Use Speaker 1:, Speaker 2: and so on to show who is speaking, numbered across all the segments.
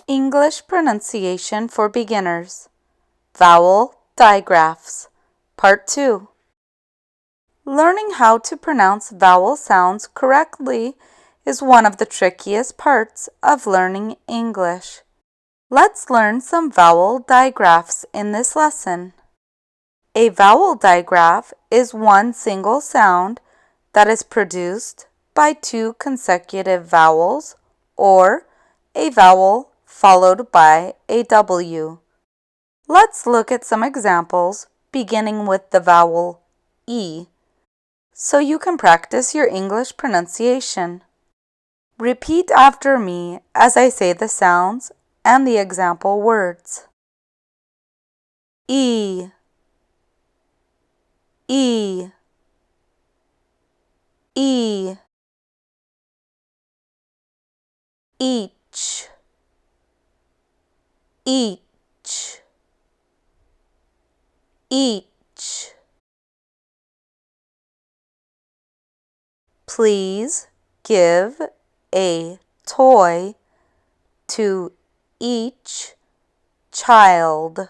Speaker 1: English pronunciation for beginners. Vowel digraphs. Part 2. Learning how to pronounce vowel sounds correctly is one of the trickiest parts of learning English. Let's learn some vowel digraphs in this lesson. A vowel digraph is one single sound that is produced by two consecutive vowels or a vowel followed by a W. Let's look at some examples beginning with the vowel E, so you can practice your English pronunciation. Repeat after me as I say the sounds and the example words. E, E, E, each, each, each. Please give a toy to each child.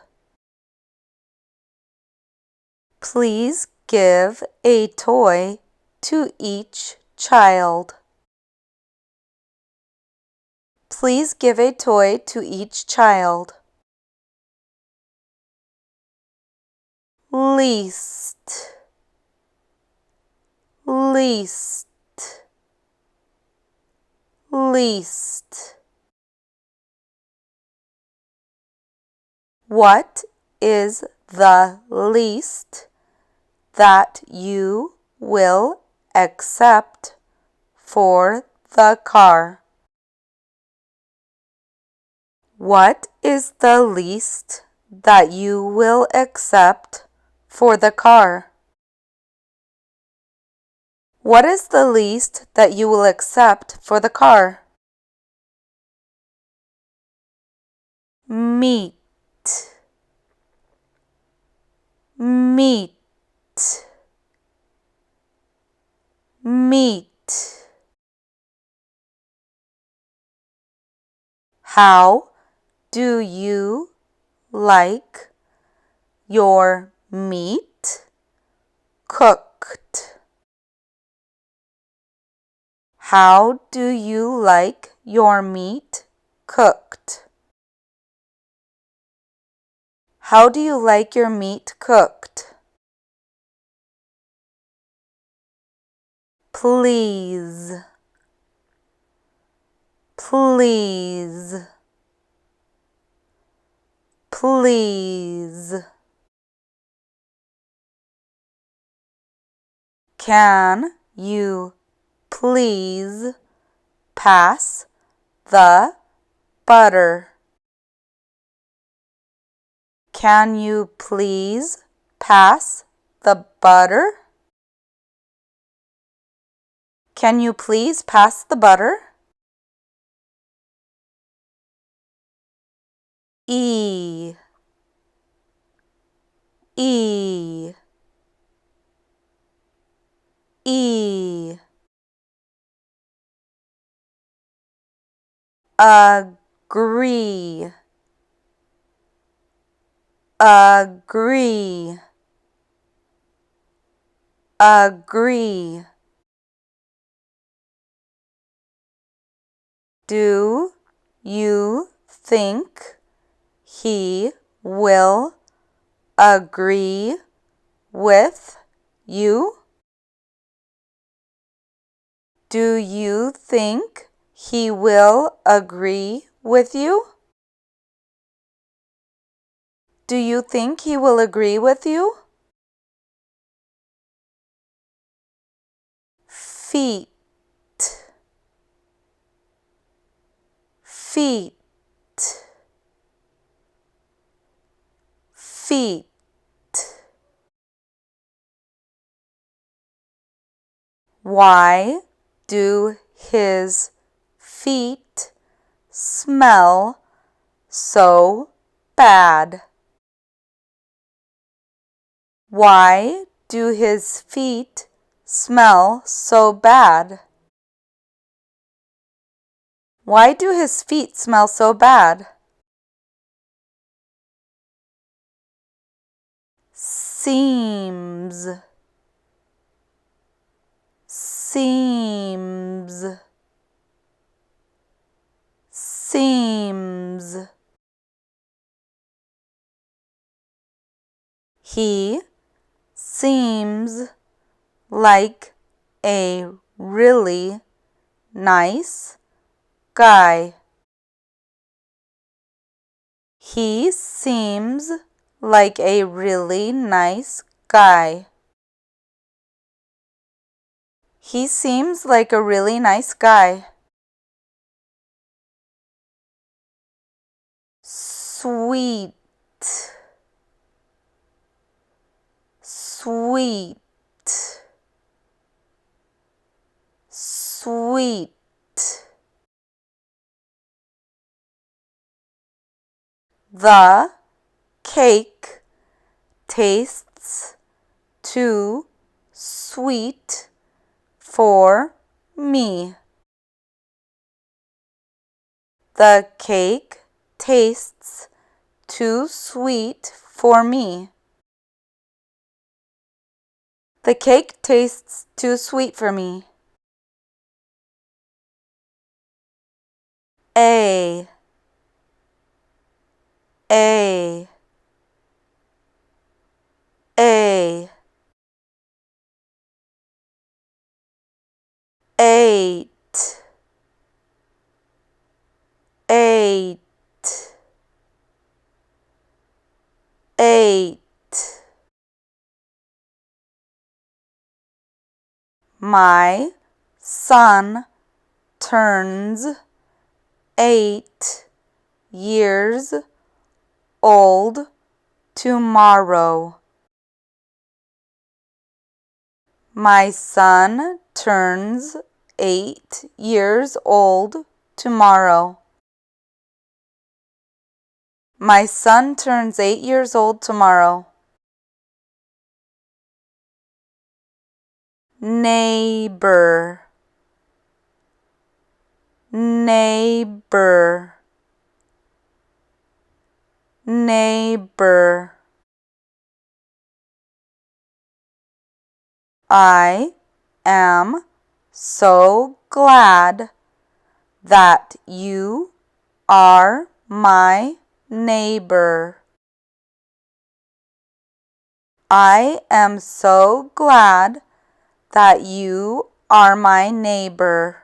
Speaker 1: Please give a toy to each child. Please give a toy to each child. Least, least, least. What is the least that you will accept for the car? What is the least that you will accept for the car? What is the least that you will accept for the car? Meat, meat, meat. How do you like your meat cooked? How do you like your meat cooked? How do you like your meat cooked? Please, please, please. Can you please pass the butter? Can you please pass the butter? Can you please pass the butter? E, E, E. Agree, agree, agree. Do you think he will agree with you? Do you think he will agree with you? Do you think he will agree with you? Feet, feet, feet. Why do his feet smell so bad? Why do his feet smell so bad? Why do his feet smell so bad? Seems, seems, seems. He seems like a really nice guy. He seems like a really nice guy. He seems like a really nice guy. Sweet, sweet, sweet. The cake tastes too sweet for me. The cake tastes too sweet for me. The cake tastes too sweet for me. A, a, a. 8, 8, 8. My son turns 8 years old tomorrow. My son turns 8 years old tomorrow. My son turns 8 years old tomorrow. Neighbor, neighbor, neighbor. I am so glad that you are my neighbor. I am so glad that you are my neighbor.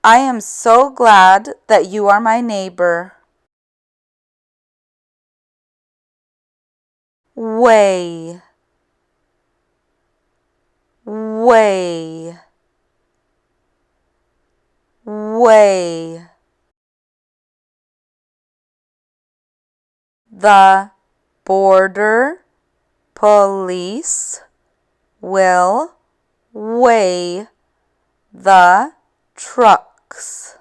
Speaker 1: I am so glad that you are my neighbor. Way, way, way. The border police will weigh the trucks.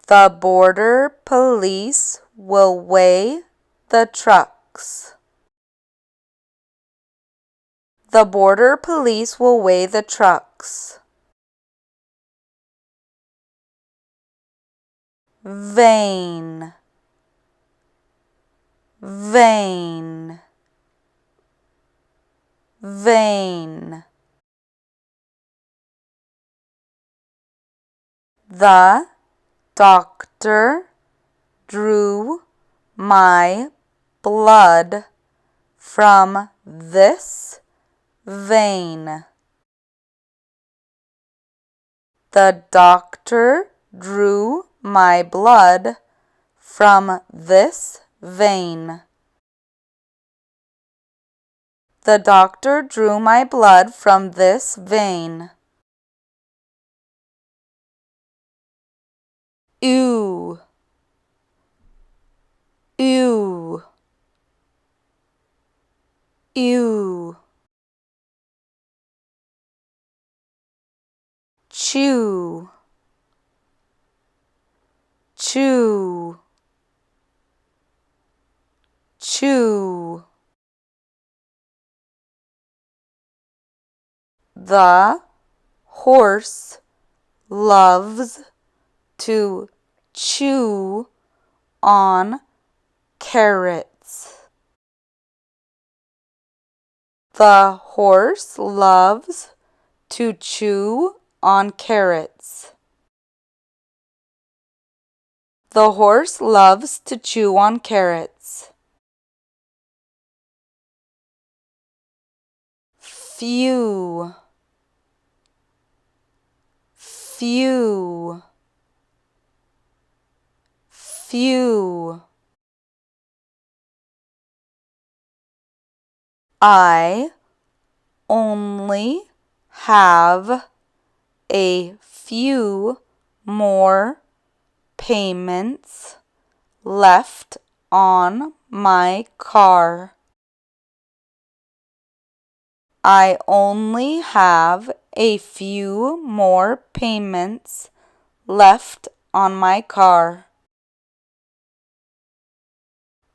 Speaker 1: The border police will weigh the trucks. The border police will weigh the trucks. Vain, vain, vain. The doctor drew my blood from this vein. The doctor drew my blood from this vein. The doctor drew my blood from this vein. Ew, ew, ew. Chew, chew, chew. The horse loves to chew on carrots. The horse loves to chew on carrots. The horse loves to chew on carrots. Few, few, few. I only have a few more payments left on my car. I only have a few more payments left on my car.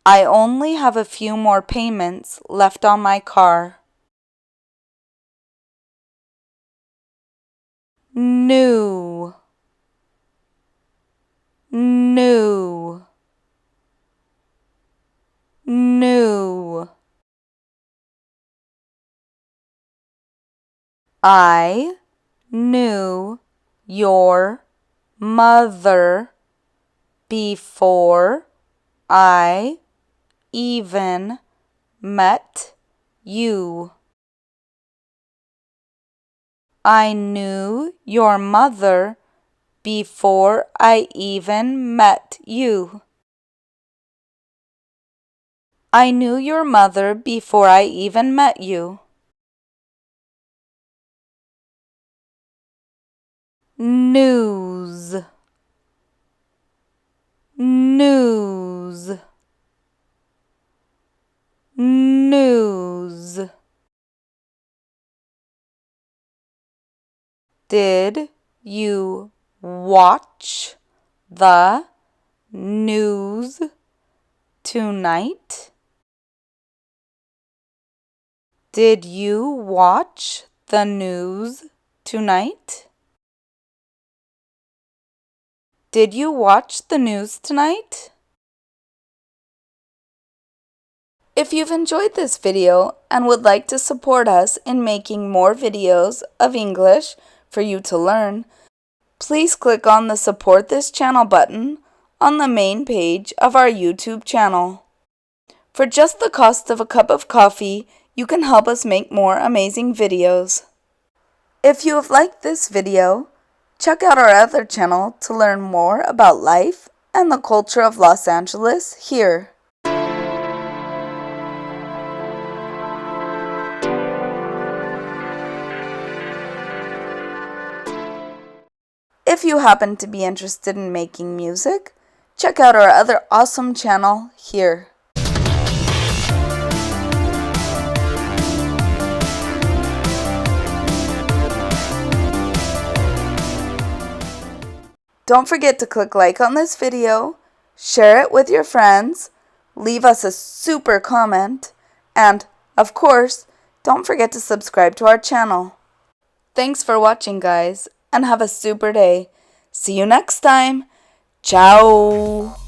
Speaker 1: I only have a few more payments left on my car. New, new, new. I knew your mother before I even met you. I knew your mother before I even met you. I knew your mother before I even met you. News, news, news. Did you watch the news tonight? Did you watch the news tonight? Did you watch the news tonight? If you've enjoyed this video and would like to support us in making more videos of English for you to learn, please click on the Support This Channel button on the main page of our YouTube channel. For just the cost of a cup of coffee, you can help us make more amazing videos. If you have liked this video, check out our other channel to learn more about life and the culture of Los Angeles here. If you happen to be interested in making music, check out our other awesome channel here. Don't forget to click like on this video, share it with your friends, leave us a super comment, and, of course, don't forget to subscribe to our channel. Thanks for watching, guys, and have a super day. See you next time. Ciao!